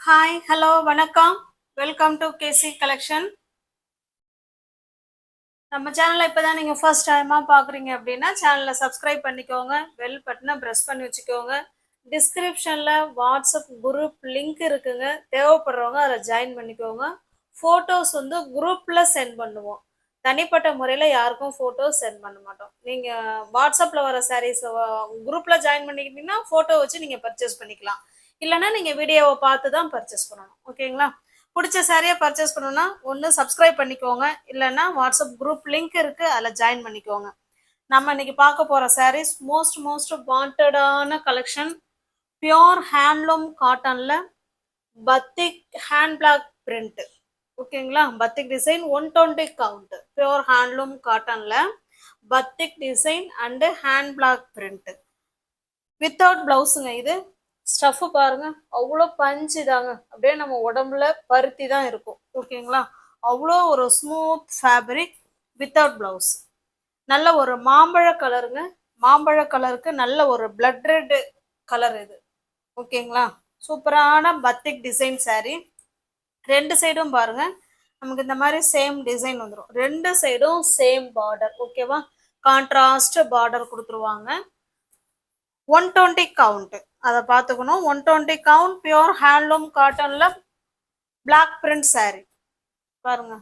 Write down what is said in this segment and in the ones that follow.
Hi hello வணக்கம். Welcome to KC collection. நம்ம சேனலை இப்போதான் நீங்கள் ஃபர்ஸ்ட் டைமாக பார்க்குறீங்க அப்படின்னா சேனலை சப்ஸ்கிரைப் பண்ணிக்கோங்க, பெல் பட்டனை ப்ரெஸ் பண்ணி வச்சுக்கோங்க. டிஸ்கிரிப்ஷனில் வாட்ஸ்அப் குரூப் லிங்க் இருக்குங்க, தேவைப்படுறவங்க அதில் ஜாயின் பண்ணிக்கோங்க. ஃபோட்டோஸ் வந்து குரூப்பில் சென்ட் பண்ணுவோம், தனிப்பட்ட முறையில் யாருக்கும் ஃபோட்டோஸ் சென்ட் பண்ண மாட்டோம். நீங்கள் வாட்ஸ்அப்பில் வர சாரீஸ் குரூப்பில் ஜாயின் பண்ணிக்கிட்டீங்கன்னா ஃபோட்டோ வச்சு நீங்கள் பர்ச்சேஸ் பண்ணிக்கலாம். இல்லைன்னா நீங்கள் வீடியோவை பார்த்து தான் பர்ச்சேஸ் பண்ணணும். ஓகேங்களா? பிடிச்ச சாரியை பர்ச்சேஸ் பண்ணணும்னா ஒன்று சப்ஸ்கிரைப் பண்ணிக்கோங்க, இல்லைன்னா வாட்ஸ்அப் குரூப் லிங்க் இருக்குது, அதில் ஜாயின் பண்ணிக்கோங்க. நம்ம இன்னைக்கு பார்க்க போகிற சாரீஸ் மோஸ்ட் வாண்டடான கலெக்ஷன். பியோர் ஹேண்ட்லூம் காட்டனில் பத்திக் ஹேண்ட் பிளாக் பிரிண்ட். ஓகேங்களா? Batik design 120 count, pure handloom காட்டனில் batik design and hand block print without பிளவுஸுங்க. இது ஸ்டஃப் பாருங்க, அவ்வளோ பஞ்சு தாங்க, அப்படியே நம்ம உடம்புல பருத்தி தான் இருக்கும். ஓகேங்களா? அவ்வளோ ஒரு ஸ்மூத் ஃபேப்ரிக் வித்தவுட் பிளவுஸ். நல்ல ஒரு மாம்பழ கலருங்க, மாம்பழ கலருக்கு நல்ல ஒரு பிளட் ரெட் கலர் இது. ஓகேங்களா? சூப்பரான பத்திக் டிசைன் சாரீ. ரெண்டு சைடும் பாருங்க, நமக்கு இந்த மாதிரி சேம் டிசைன் வந்துடும். ரெண்டு சைடும் சேம் பார்டர். ஓகேவா? கான்ட்ராஸ்ட் பார்டர் கொடுத்துருவாங்க. 120 கவுண்ட், அதை பார்த்துக்கணும். 120 கவுண்ட் பியோர் ஹேண்ட்லூம் காட்டனில் பிளாக் பிரிண்ட் சாரீ. பாருங்க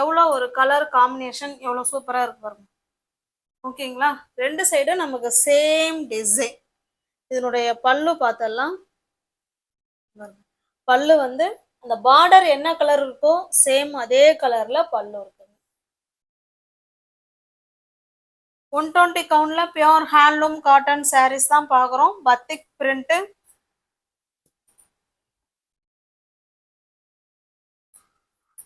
எவ்வளோ ஒரு கலர் காம்பினேஷன், எவ்வளோ சூப்பராக இருக்கு பாருங்க. ஓகேங்களா? ரெண்டு சைடும் நமக்கு சேம் டிசைன். இதனுடைய பல்லு பார்த்தலாம். பல்லு வந்து அந்த பார்டர் என்ன கலர் இருக்கோ சேம் அதே கலர்ல பல்லு இருக்கு. 120 கவுண்ட்ல பியோர் ஹேண்ட்லூம் காட்டன் சாரீஸ் தான் பார்க்குறோம். Batik print.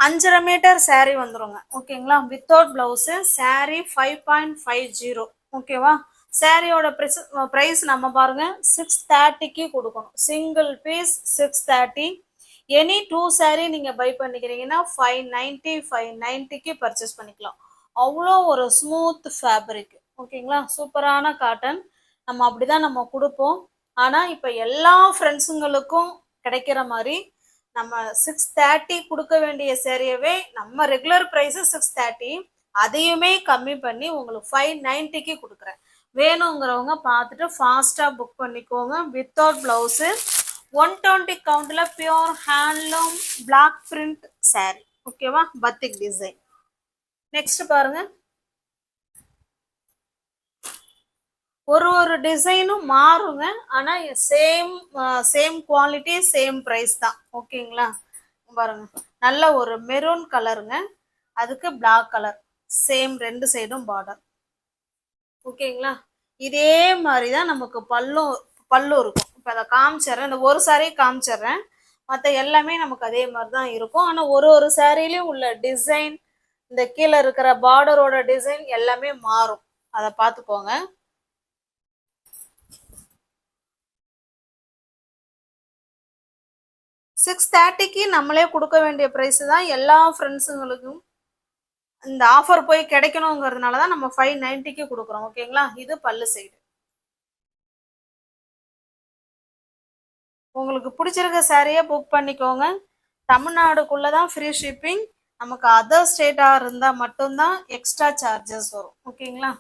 அஞ்சரை மீட்டர் சாரீ வந்துருங்க. ஓகேங்களா? Without blouse. சாரீ 5.50. ஓகேவா? சாரியோட ப்ரைஸ் நம்ம பாருங்க 630க்கு கொடுக்கணும். Single piece 630. எனி 2 சாரீ நீங்க பை பண்ணிக்கிறீங்கன்னா 590க்கு பர்ச்சேஸ் பண்ணிக்கலாம். அவ்வளோ ஒரு ஸ்மூத் ஃபேப்ரிக். ஓகேங்களா? சூப்பரான காட்டன். நம்ம அப்படிதான் நம்ம கொடுப்போம். ஆனா இப்ப எல்லா ஃப்ரெண்ட்ஸுங்களுக்கும் கிடைக்கிற மாதிரி நம்ம 630 கொடுக்க வேண்டிய சேரியவே நம்ம ரெகுலர் ப்ரைஸ் 630, அதையுமே கம்மி பண்ணி உங்களுக்கு 590க்கு கொடுக்குறேன். வேணுங்கிறவங்க பார்த்துட்டு ஃபாஸ்ட்டாக புக் பண்ணிக்கோங்க. வித்தவுட் பிளவுஸு 120 கவுண்டில் pure handloom block print saree. ஓகேவா? Batik design. நெக்ஸ்ட் பாருங்க, ஒரு டிசைனும் மாறுங்க, ஆனால் சேம் குவாலிட்டி சேம் ப்ரைஸ் தான். ஓகேங்களா? பாருங்க, நல்ல ஒரு மெரூன் கலருங்க, அதுக்கு பிளாக் கலர், சேம் ரெண்டு சைடும் பார்டர். ஓகேங்களா? இதே மாதிரி தான் நமக்கு பல்லு இருக்கும். இப்போ அதை காமிச்சிட்றேன், இந்த ஒரு சாரீ காமிச்சிட்றேன், மற்ற எல்லாமே நமக்கு அதே மாதிரி தான் இருக்கும். ஆனால் ஒரு சாரீலையும் உள்ள டிசைன், இந்த கீழே இருக்கிற பார்டரோட டிசைன் எல்லாமே மாறும். அதை பார்த்துக்கோங்க. 630க்கு நம்மளே கொடுக்க வேண்டிய ப்ரைஸ் தான். எல்லா ஃப்ரெண்ட்ஸுங்களுக்கும் இந்த ஆஃபர் போய் கிடைக்கணுங்கிறதுனால தான் நம்ம 590க்கு கொடுக்குறோம். ஓகேங்களா? இது பல்லு சைடு. உங்களுக்கு பிடிச்சிருக்க சாரியை புக் பண்ணிக்கோங்க. தமிழ்நாடுக்குள்ளே தான் ஃப்ரீ ஷிப்பிங். நமக்கு அதர் ஸ்டேட்டாக இருந்தால் மட்டும்தான் எக்ஸ்ட்ரா சார்ஜஸ் வரும். ஓகேங்களா?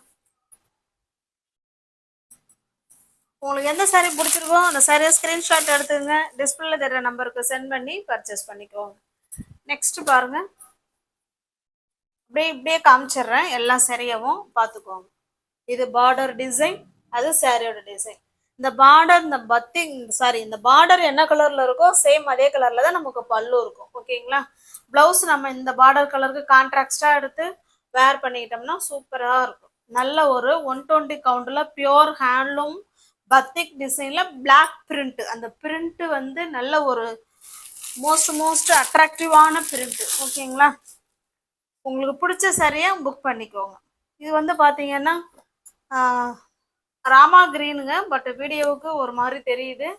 உங்களுக்கு எந்த சாரீ பிடிச்சிருக்கோ அந்த சாரியை ஸ்க்ரீன்ஷாட் எடுத்துங்க, டிஸ்பிளேல தர நம்பருக்கு சென்ட் பண்ணி பர்ச்சேஸ் பண்ணிக்கோங்க. நெக்ஸ்ட் பாருங்க, இப்படியே காமிச்சிடுறேன், எல்லா சாரியவும் பார்த்துக்கோங்க. இது பார்டர் டிசைன், அது சாரியோட டிசைன். இந்த பார்டர், இந்த பார்டர் என்ன கலர்ல இருக்கோ சேம் அதே கலர்ல தான் நமக்கு பல்லு இருக்கும். ஓகேங்களா? பிளவுஸ் நம்ம இந்த பார்டர் கலருக்கு கான்ட்ராஸ்டா எடுத்து வேர் பண்ணிக்கிட்டோம்னா சூப்பரா இருக்கும். நல்ல ஒரு 120 கவுண்ட்ல பியோர் ஹேண்ட்லூம் பத்திக் டிசைன்ல பிளாக் பிரிண்ட். அந்த பிரிண்ட் வந்து நல்ல ஒரு மோஸ்ட் அட்ராக்டிவான பிரிண்ட். ஓகேங்களா? உங்களுக்கு பிடிச்ச சாரியை புக் பண்ணிக்கோங்க. இது வந்து பார்த்தீங்கன்னா ராமா கிரீனுங்க, பட் வீடியோவுக்கு ஒரு மாதிரி தெரியுது.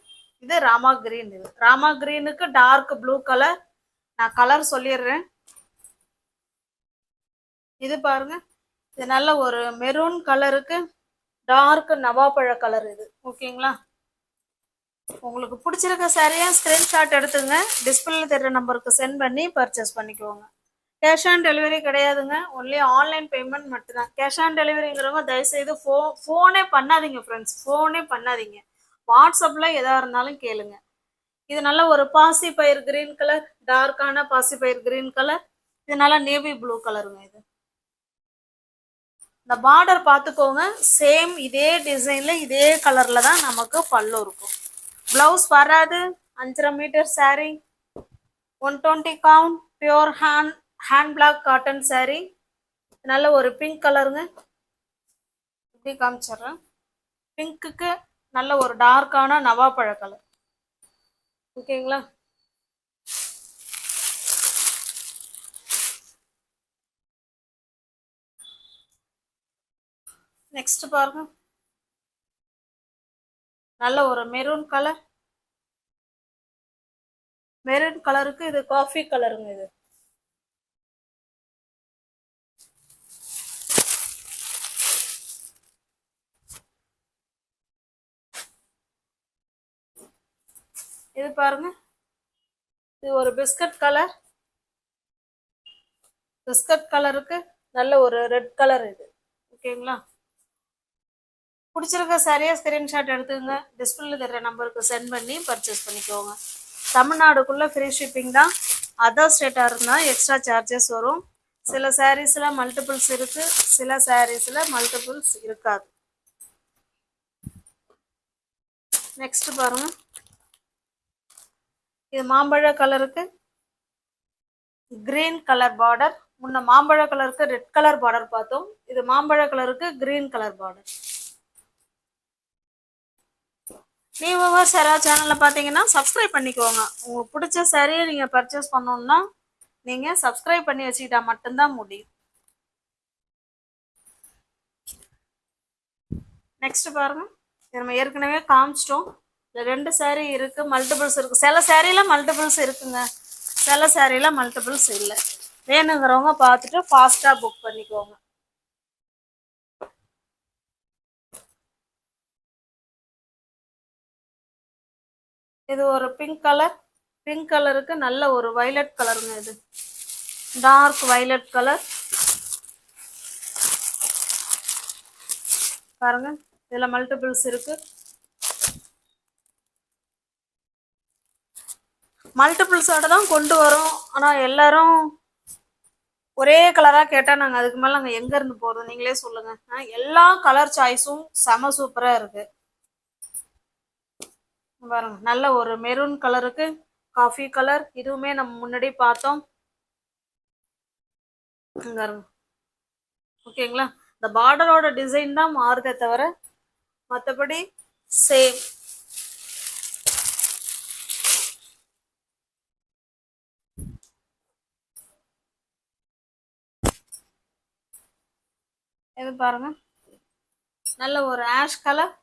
இது ராமா கிரீன். இது ராமா கிரீனுக்கு டார்க் ப்ளூ கலர். நான் கலர் சொல்லிடுறேன். இது பாருங்க, இது நல்ல ஒரு மெரூன் கலருக்கு டார்க் நவாப்பழ கலர் இது. ஓகேங்களா? உங்களுக்கு பிடிச்சிருக்க சாரியா ஸ்க்ரீன்ஷாட் எடுத்துங்க, டிஸ்பிளேல தெரியுற நம்பருக்கு சென்ட் பண்ணி பர்ச்சேஸ் பண்ணிக்கோங்க. கேஷ் ஆன் டெலிவரி கிடையாதுங்க, ஒன்லி ஆன்லைன் பேமெண்ட் மட்டும்தான். கேஷ் ஆன் டெலிவரிங்கிறவங்க தயவுசெய்து ஃபோனே பண்ணாதீங்க ஃப்ரெண்ட்ஸ், ஃபோனே பண்ணாதீங்க. வாட்ஸ்அப்பில் எதாக இருந்தாலும் கேளுங்க. இது நல்ல ஒரு பாசி பயிர் கிரீன் கலர், டார்க்கான பாசி பயிர் கிரீன் கலர். இது நல்லா நேவி ப்ளூ கலருங்க. இது இந்த பார்டர் பார்த்துக்கோங்க, சேம் இதே டிசைன்ல இதே கலர்ல தான் நமக்கு பல்லு இருக்கும். பிளவுஸ் வராது. 5.5 metre saree, 120 count, pure hand block cotton saree. நல்ல ஒரு பிங்க் கலருங்க. இப்படி காமிச்சிடுறேன். பிங்க்குக்கு நல்ல ஒரு டார்க்கான நவாப்பழ கலர். ஓகேங்களா? நெக்ஸ்ட் பாருங்க, நல்ல ஒரு மெரூன் கலர். மெரூன் கலருக்கு இது காஃபி கலருங்க. இது இது பாருங்க, இது ஒரு பிஸ்கட் கலர். பிஸ்கட் கலருக்கு நல்ல ஒரு ரெட் கலர். இது ஓகேங்களா? பிடிச்சிருக்க சாரியா ஸ்கிரீன்ஷாட் எடுத்துங்க, டிஸ்பிளேல தர நம்பருக்கு சென்ட் பண்ணி பர்ச்சேஸ் பண்ணிக்கோங்க. தமிழ்நாடுக்குள்ள ஃப்ரீ ஷிப்பிங் தான். அதர் ஸ்டேட்டாக இருந்தால் எக்ஸ்ட்ரா சார்ஜஸ் வரும். சில சாரீஸில் மல்டிபிள்ஸ் இருக்கு, சில சாரீஸில் மல்டிபிள்ஸ் இருக்காது. நெக்ஸ்ட் பாருங்க, இது மாம்பழ கலருக்கு கிரீன் கலர் பார்டர். முன்ன மாம்பழ கலருக்கு ரெட் கலர் பார்டர் பார்த்தோம், இது மாம்பழ கலருக்கு கிரீன் கலர் பார்டர். நீங்க சரா சேனல்ல பாத்தீங்கன்னா சப்ஸ்கிரைப் பண்ணிக்கோங்க. உங்களுக்கு பிடிச்ச சாரியை நீங்க பர்ச்சேஸ் பண்ணணும்னா நீங்க சப்ஸ்கிரைப் பண்ணி வச்சுக்கிட்டா மட்டும்தான் முடியும். நெக்ஸ்ட் பாருங்க, நம்ம ஏற்கனவே காமிச்சிட்டோம். இந்த 2 சாரீ இருக்கு, மல்டிபிள்ஸ் இருக்கு. சில சாரியில மல்டிபிள்ஸ் இருக்குங்க, சில சாரியில மல்டிபிள்ஸ் இல்லை. வேணுங்கிறவங்க பார்த்துட்டு ஃபாஸ்டா புக் பண்ணிக்கோங்க. இது ஒரு பிங்க் கலர். பிங்க் கலருக்கு நல்ல ஒரு வயலட் கலருங்க. இது டார்க் வயலட் கலர் பாருங்க. இதுல மல்டிபிள்ஸ் இருக்கு. மல்டிபிள்ஸோட தான் கொண்டு வரோம். ஆனா எல்லாரும் ஒரே கலரா கேட்டா நாங்க அதுக்கு மேல நாங்க எங்க இருந்து போறோம், நீங்களே சொல்லுங்க. எல்லா கலர் சாய்ஸும் செம சூப்பரா இருக்கு பாருங்க. நல்ல ஒரு மெரூன் கலருக்கு காஃபி கலர், இதுவுமே நம்ம முன்னாடி பார்த்தோம். ஓகேங்களா? இந்த பார்டரோட டிசைன் தான் மாறுதே தவிர மற்றபடி சேம். இது பாருங்க, நல்ல ஒரு ஆஷ் கலர்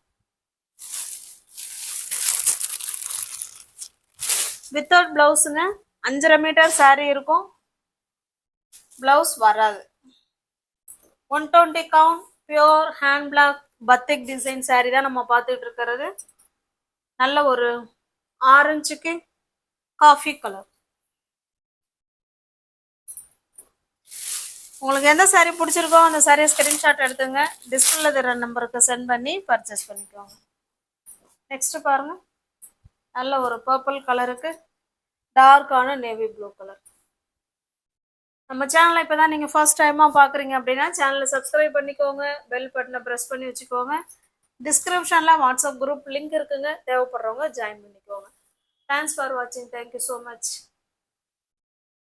வித்தவுட் பிளவுஸுங்க. 5.5 மீட்டர் saree இருக்கும், பிளவுஸ் வராது. 120 count, pure hand block batik design saree தான் நம்ம பார்த்துட்டு இருக்கிறது. நல்ல ஒரு ஆரஞ்சுக்கு காஃபி கலர். உங்களுக்கு எந்த சாரீ பிடிச்சிருக்கோ அந்த சாரியை ஸ்கிரீன்ஷாட் எடுத்துங்க, டிஸ்பிளேல தர நம்பருக்கு சென்ட் பண்ணி பர்ச்சேஸ் பண்ணிக்கோங்க. நெக்ஸ்ட் பாருங்க, நல்ல ஒரு பர்பிள் கலருக்கு டார்க்கான நேவி ப்ளூ கலர். நம்ம சேனலை இப்போ தான் நீங்கள் ஃபர்ஸ்ட் டைமாக பார்க்குறீங்க அப்படின்னா சேனலை சப்ஸ்கிரைப் பண்ணிக்கோங்க, பெல் பட்டனை ப்ரெஸ் பண்ணி வச்சுக்கோங்க. டிஸ்கிரிப்ஷனில் வாட்ஸ்அப் குரூப் லிங்க் இருக்குங்க, தேவைப்படுறவங்க ஜாயின் பண்ணிக்கோங்க. தேங்க்ஸ் ஃபார் வாட்சிங். Thank you so much.